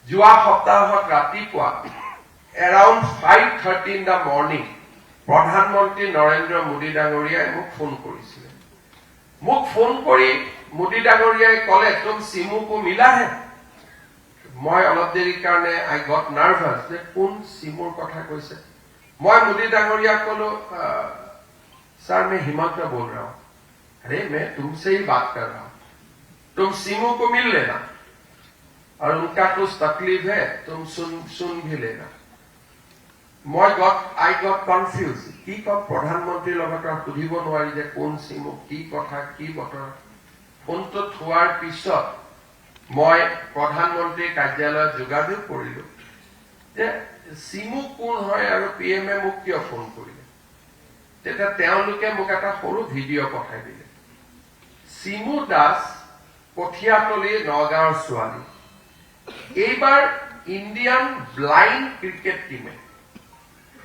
যোৱা সপ্তাহত ৰাতিপুৱা around 5:30 in the morning প্ৰধানমন্ত্ৰী নৰেন্দ্ৰ মোদী ডাঙৰীয়াই মোক ফোন কৰিছিলে মোক ফোন কৰি মোদী ডাঙৰীয়াই ক'লে তুম সিমু কো মিলা হে মই অলপ দেৰি কাৰণে I got nervous যে কোন সিমুৰ কথা কৈছে মই মোদী ডাঙৰীয়াক ক'লো सर मैं हिमंत बोल रहा हूं अरे मैं तुमसे ही बात कर रहा हूं तुम सिमू को मिल लेना और उनका कुछ तकलीफ है तुम सुन भी लेना I got confused কি কম প্ৰধানমন্ত্ৰীৰ লগত সুধিব নোৱাৰি যে কোন সিমু কি কথা কি বতৰ ফোনটো থোৱাৰ পিছত মই প্ৰধানমন্ত্ৰীৰ কাৰ্যালয়ত যোগাযোগ কৰিলো যে সিমু কোন হয় আৰু পিএমএ মোক কিয় ফোন কৰিলে তেতিয়া তেওঁলোকে মোক এটা সৰু ভিডিঅ' পঠাই দিলে সিমু দাস কঠিয়াতলি নগাঁৱৰ ছোৱালী এইবাৰ ইণ্ডিয়ান ব্লাইণ্ড ক্ৰিকেট টিমে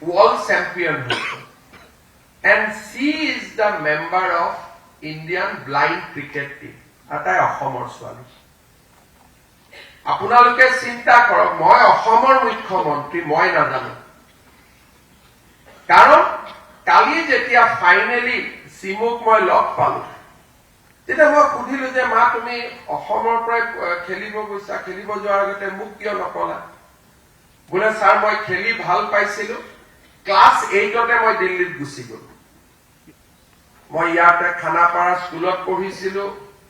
world champion and she is the member of Indian blind cricket team atai অসমৰ ছোৱালী আপোনালোকে চিন্তা কৰক মই অসমৰ মুখ্যমন্ত্ৰী মই নাজানো কাৰণ কালি যেতিয়া ফাইনেলি সিমুক মই লগ পালো তেতিয়া মই সুধিলো যে মা তুমি অসমৰ পৰা খেলিব গৈছা খেলিব যোৱাৰ আগতে মোক কিয় নকলা বোলে ছাৰ মই খেলি ভাল পাইছিলো ক্লাস 8তে মই দিল্লীত গুছি গলো মই ইয়াতে খানাপাৰা স্কুলত পঢ়িছিলো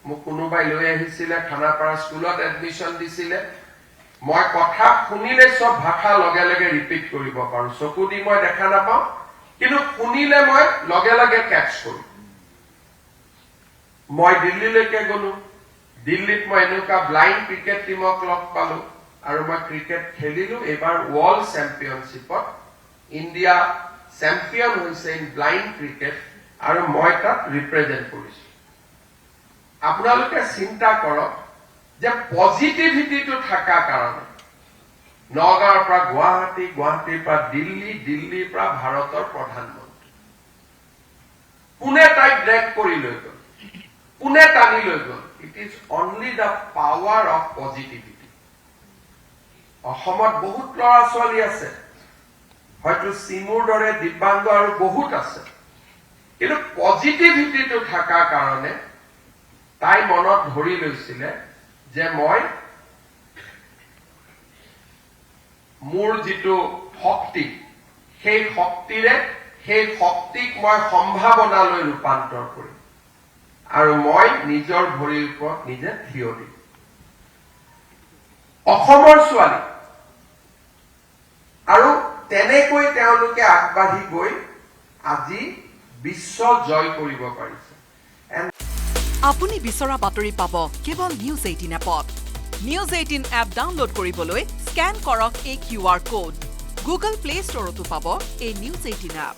মোক কোনোবাই লৈ আহিছিলে খানাপাৰা স্কুলত এডমিশন দিছিলে মই কথা শুনিলে সব ভাষা লগে লগে ৰিপিট কৰিব পাৰো চকু দি মই দেখা নাপাওঁ কিন্তু শুনিলে মই লগে লগে ক্যাচ কৰো মই দিল্লীলৈকে গলো দিল্লীত মই এনেকা ব্লাইণ্ড ক্ৰিকেট টিমক লগ পালো আৰু মই ক্ৰিকেট খেলিলো এবাৰ ওয়াৰ্ল্ড চ্যাম্পিয়নশিপত India champion হৈছে in blind cricket আৰু মই তাত ৰিপ্ৰেজেন্ট কৰিছো আপোনালোকে চিন্তা কৰক যে পজিটিভিটিটো থাকা কাৰণে নগাঁৱৰ পৰা গুৱাহাটী গুৱাহাটীৰ পৰা দিল্লীৰ পৰা ভাৰতৰ প্ৰধানমন্ত্ৰী পুনে তাই ড্ৰেগ কৰি লৈ গল পুনে টানি লৈ গল it is only the power of positivity অসমত বহুত ল'ৰা ছোৱালী আছে হয়তো সিমুৰ দৰে দিব্যাংগ আৰু বহুত আছে কিন্তু পজিটিভিটিটো থাকা কাৰণে তাই মনত ধৰি লৈছিলে যে মই মোৰ যিটো শক্তি সেই শক্তিৰে সেই শক্তিক মই সম্ভাৱনালৈ ৰূপান্তৰ কৰিম আৰু মই নিজৰ ভৰিৰ ওপৰত নিজে থিয় দিম অসমৰ ছোৱালী আৰু তেনেকৈ তেওঁলোকে আগবাঢ়ি গৈ আজি বিশ্ব জয় কৰিব পাৰিছে আপুনি বিচৰা বাতৰি পাব কেৱল নিউজ 18 এপত নিউজ 18 এপ ডাউনলোড কৰিবলৈ স্ক্যান কৰক এই QR কোড গুগল প্লে ষ্টৰতো পাব এই নিউজ 18 এপ